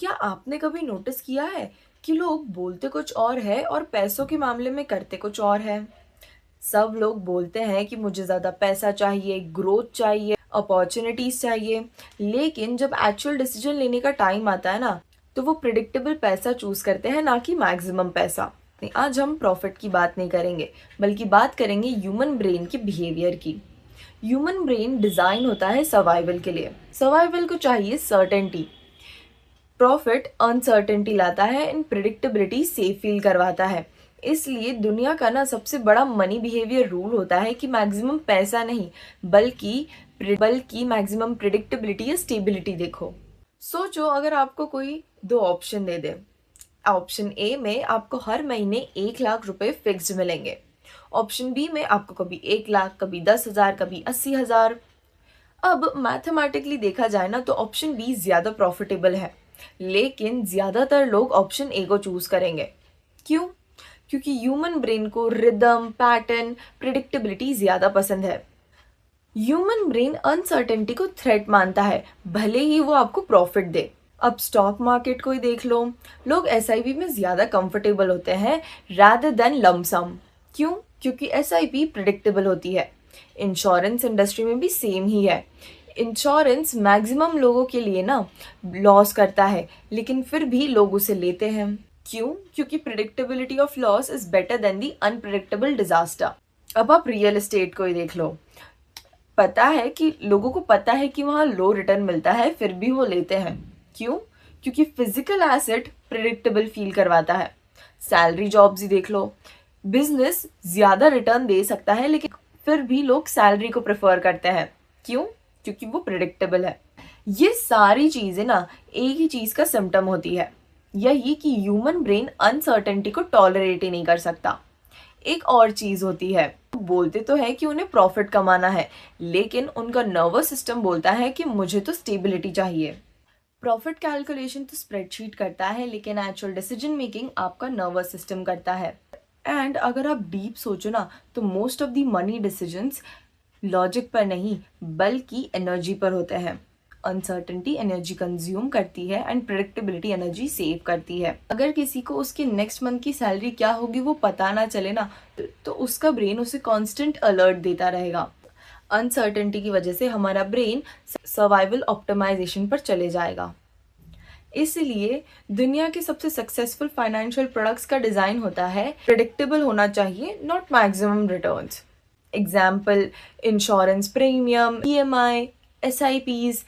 क्या आपने कभी नोटिस किया है कि लोग बोलते कुछ और है और पैसों के मामले में करते कुछ और है? सब लोग बोलते हैं कि मुझे ज़्यादा पैसा चाहिए, ग्रोथ चाहिए, अपॉर्चुनिटीज़ चाहिए, लेकिन जब एक्चुअल डिसीजन लेने का टाइम आता है ना, तो वो प्रिडिक्टेबल पैसा चूज़ करते हैं, ना कि मैक्सिमम पैसा। नहीं, आज हम प्रॉफिट की बात नहीं करेंगे, बल्कि बात करेंगे ह्यूमन ब्रेन के बिहेवियर की। ह्यूमन ब्रेन डिज़ाइन होता है सर्वाइवल के लिए। सर्वाइवल को चाहिए सर्टेनिटी। प्रॉफिट अनसर्टेनिटी लाता है एंड प्रिडिक्टेबिलिटी सेफ फील करवाता है। इसलिए दुनिया का ना सबसे बड़ा मनी बिहेवियर रूल होता है कि मैक्सिमम पैसा नहीं, बल्कि मैक्सिमम प्रिडिक्टेबिलिटी या स्टेबिलिटी देखो। सोचो, अगर आपको कोई दो option they they. Option A में आपको हर महीने 1 लाख रुपए फिक्स्ड मिलेंगे। ऑप्शन बी में आपको कभी 1 लाख, कभी 10,000, कभी 80,000। अब मैथमेटिकली देखा जाए ना, तो ऑप्शन बी ज़्यादा प्रॉफिटेबल है, लेकिन ज़्यादातर लोग ऑप्शन ए को चूज़ करेंगे। क्यों? क्योंकि ह्यूमन ब्रेन को रिदम, पैटर्न, प्रिडिक्टेबिलिटी ज़्यादा पसंद है। ह्यूमन ब्रेन अनसर्टेनिटी को थ्रेट मानता है, भले ही वो आपको प्रॉफिट दे। अब स्टॉक मार्केट को ही देख लो, लोग एसआईपी में ज़्यादा कंफर्टेबल होते हैं रादर देन लमसम। क्यों? क्योंकि एसआईपी प्रिडिक्टेबल होती है। इंश्योरेंस इंडस्ट्री में भी सेम ही है। इंश्योरेंस मैक्सिमम लोगों के लिए ना लॉस करता है, लेकिन फिर भी लोग उसे लेते हैं। क्यों? क्योंकि predictability of loss is better than the unpredictable disaster. अब आप रियल एस्टेट को ही देख लो, पता है कि लोगों को पता है कि वहाँ लो रिटर्न मिलता है, फिर भी वो लेते हैं। क्यों? क्योंकि फिजिकल एसेट प्रिडिक्टेबल फील करवाता है। सैलरी जॉब्स ही देख लो, बिजनेस ज्यादा रिटर्न दे सकता है, लेकिन फिर भी लोग सैलरी को प्रेफर करते हैं। क्यों? क्योंकि वो प्रिडिक्टेबल है। ये सारी चीजें ना एक ही चीज का सिम्टम होती है, यही कि ह्यूमन ब्रेन अनसर्टेनिटी को टॉलरेट ही नहीं कर सकता। एक और चीज होती है, बोलते तो है कि उन्हें प्रॉफिट कमाना है, लेकिन उनका नर्वस सिस्टम बोलता है कि मुझे तो स्टेबिलिटी चाहिए। प्रॉफिट कैलकुलेशन तो स्प्रेडशीट करता है, लेकिन एक्चुअल डिसीजन मेकिंग आपका नर्वस सिस्टम करता है। एंड अगर आप डीप सोचो ना, तो most of the money decisions logic पर नहीं, बल्कि एनर्जी पर होते हैं। अनसर्टेनिटी एनर्जी कंज्यूम करती है एंड प्रिडिक्टेबिलिटी एनर्जी सेव करती है। अगर किसी को उसके नेक्स्ट मंथ की सैलरी क्या होगी वो पता ना चले ना, तो उसका ब्रेन उसे कांस्टेंट अलर्ट देता रहेगा। अनसर्टेनिटी की वजह से हमारा ब्रेन सर्वाइवल ऑप्टिमाइजेशन पर चले जाएगा। इसलिए दुनिया के सबसे सक्सेसफुल फाइनेंशियल प्रोडक्ट्स का डिजाइन होता है प्रिडिक्टेबल होना चाहिए, not maximum returns. Example, insurance premium, EMI, SIPs,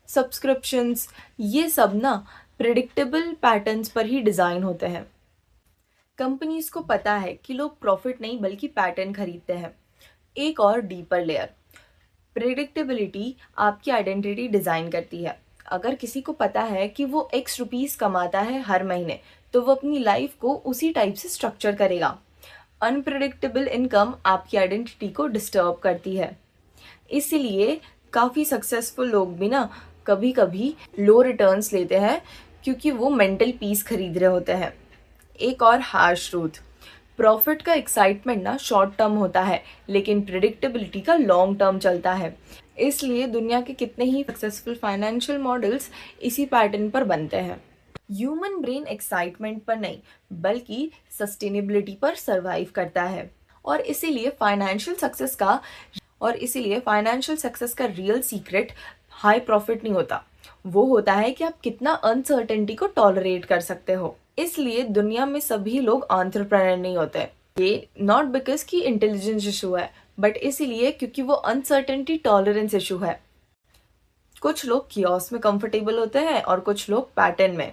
subscriptions, ये सब ना प्रिडिक्टेबल पैटर्न्स पर ही डिजाइन होते हैं। कंपनीज को पता है कि लोग प्रॉफिट नहीं बल्कि पैटर्न खरीदते हैं। एक और डीपर लेयर, प्रिडिक्टेबिलिटी आपकी आइडेंटिटी डिजाइन करती है। अगर किसी को पता है कि वो एक्स रुपीस कमाता है हर महीने, तो वो अपनी लाइफ को उसी टाइप से स्ट्रक्चर करेगा। अनप्रिडिक्टेबल इनकम आपकी आइडेंटिटी को डिस्टर्ब करती है। इसीलिए काफ़ी सक्सेसफुल लोग भी ना कभी कभी लो रिटर्न्स लेते हैं, क्योंकि वो मेंटल पीस खरीद रहे होते हैं। एक और हार्श ट्रूथ, प्रॉफिट का एक्साइटमेंट ना शॉर्ट टर्म होता है, लेकिन प्रिडिक्टेबिलिटी का लॉन्ग टर्म चलता है। इसलिए दुनिया के कितने ही सक्सेसफुल फाइनेंशियल मॉडल्स इसी पैटर्न पर बनते हैं। ह्यूमन ब्रेन एक्साइटमेंट पर नहीं, बल्कि सस्टेनेबिलिटी पर सरवाइव करता है। और इसीलिए फाइनेंशियल सक्सेस का रियल सीक्रेट हाई प्रॉफिट नहीं होता, वो होता है कि आप कितना अनसर्टेनिटी को टॉलरेट कर सकते हो। इसलिए दुनिया में सभी लोग एंटरप्रेन्योर नहीं होते। ये नॉट बिकॉज कि इंटेलिजेंस इशू है, बट इसीलिए क्योंकि वो अनसर्टेनिटी टॉलरेंस इशू है। कुछ लोग कियोस में कंफर्टेबल होते हैं और कुछ लोग पैटर्न में।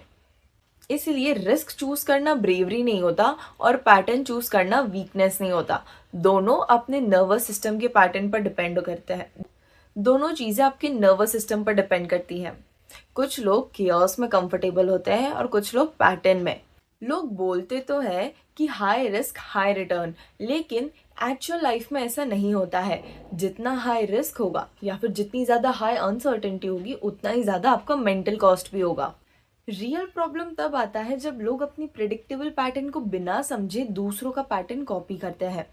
इसीलिए रिस्क चूज करना ब्रेवरी नहीं होता और पैटर्न चूज करना वीकनेस नहीं होता। दोनों अपने नर्वस सिस्टम के पैटर्न पर डिपेंड करते हैं। दोनों चीजें आपके नर्वस सिस्टम पर डिपेंड करती हैं। कुछ लोग कियोस में कंफर्टेबल होते हैं और कुछ लोग पैटर्न में। लोग बोलते तो है कि हाई रिस्क हाई रिटर्न, लेकिन एक्चुअल लाइफ में ऐसा नहीं होता है। जितना हाई रिस्क होगा या फिर जितनी ज़्यादा हाई अनसर्टेनिटी होगी, उतना ही ज़्यादा आपका मेंटल कॉस्ट भी होगा। रियल प्रॉब्लम तब आता है जब लोग अपनी प्रिडिक्टेबल पैटर्न को बिना समझे दूसरों का पैटर्न कॉपी करते हैं।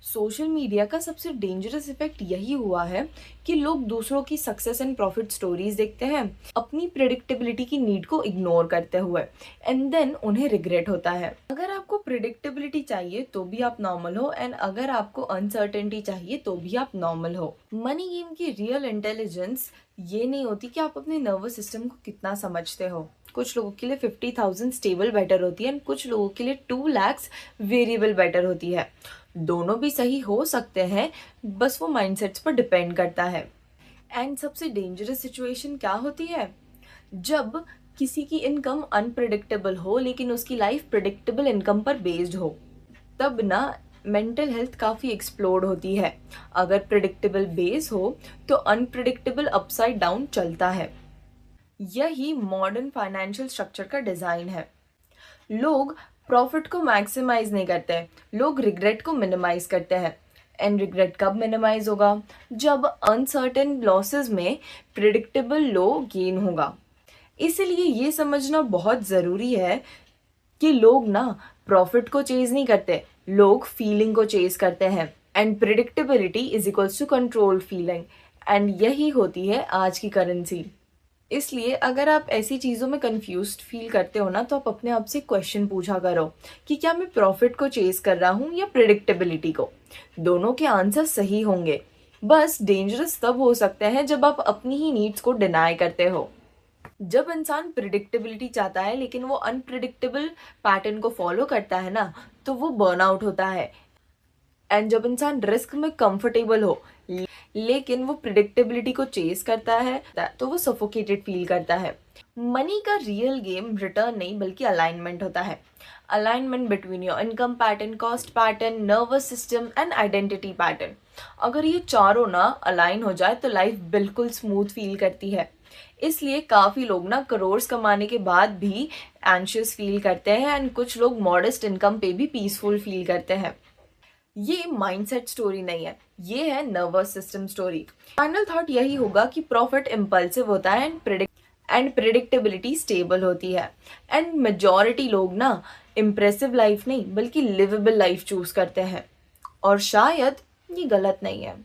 सोशल मीडिया का सबसे डेंजरस इफेक्ट यही हुआ है कि लोग दूसरों की सक्सेस एंड प्रॉफिट स्टोरीज देखते हैं अपनी प्रिडिक्टेबिलिटी की नीड को इग्नोर करते हुए, एंड देन उन्हें रिग्रेट होता है। अगर आपको प्रिडिक्टेबिलिटी चाहिए तो भी आप नॉर्मल हो, एंड अगर आपको अनसर्टेनिटी चाहिए तो भी आप नॉर्मल हो। मनी गेम की रियल इंटेलिजेंस ये नहीं होती कि आप अपने नर्वस सिस्टम को कितना समझते हो। कुछ लोगों के लिए 50,000 स्टेबल बेटर होती है, एंड कुछ लोगों के लिए 2 lakhs वेरिएबल बेटर होती है। दोनों भी सही हो सकते हैं, बस वो माइंडसेट्स पर डिपेंड करता है। एंड सबसे डेंजरस सिचुएशन क्या होती है? जब किसी की इनकम अनप्रिडिक्टेबल हो लेकिन उसकी लाइफ प्रिडिक्टेबल इनकम पर बेस्ड हो, तब ना मेंटल हेल्थ काफ़ी एक्सप्लोड होती है। अगर प्रिडिक्टेबल बेस हो तो अनप्रिडिक्टेबल अपसाइड डाउन चलता है। यही मॉडर्न फाइनेंशियल स्ट्रक्चर का डिज़ाइन है। लोग प्रॉफिट को मैक्सिमाइज नहीं करते, लोग रिग्रेट को मिनिमाइज करते हैं। एंड रिग्रेट कब मिनिमाइज होगा? जब अनसर्टेन लॉसेस में प्रिडिक्टेबल लो गेन होगा। इसीलिए ये समझना बहुत ज़रूरी है कि लोग ना प्रॉफिट को चेज नहीं करते, लोग फीलिंग को चेज करते हैं। And predictability is equals to control feeling, and यही होती है आज की करेंसी। इसलिए अगर आप ऐसी चीज़ों में कंफ्यूज्ड फील करते हो ना, तो आप अपने आप से क्वेश्चन पूछा करो कि क्या मैं प्रॉफिट को चेज कर रहा हूँ या प्रिडिक्टेबिलिटी को। दोनों के आंसर सही होंगे, बस डेंजरस तब हो सकते हैं जब आप अपनी ही नीड्स को डिनाई करते हो। जब इंसान प्रिडिक्टेबिलिटी चाहता है लेकिन वो अनप्रिडिक्टेबल पैटर्न को फॉलो करता है ना, तो वो बर्नआउट होता है। एंड जब इंसान रिस्क में कंफर्टेबल हो लेकिन वो प्रिडिक्टेबिलिटी को चेस करता है, तो वो सफोकेटेड फील करता है। मनी का रियल गेम रिटर्न नहीं बल्कि अलाइनमेंट होता है। Alignment between your income pattern, cost pattern, nervous system and identity pattern. अगर ये चारों ना अलाइन हो जाए तो लाइफ बिल्कुल स्मूथ फील करती है। इसलिए काफ़ी लोग ना करोड़ कमाने के बाद भी एंशियस फील करते हैं, एंड कुछ लोग मॉडेस्ट इनकम पे भी पीसफुल फील करते हैं। ये माइंडसेट स्टोरी नहीं है, ये है nervous system story. Final thought यही होगा कि प्रॉफिट इम्पल्सिव होता है एंड प्रिडिक्टेबिलिटी स्टेबल होती है। एंड मेजॉरिटी लोग ना इम्प्रेसिव लाइफ नहीं बल्कि लिवेबल लाइफ चूज करते हैं, और शायद ये गलत नहीं है।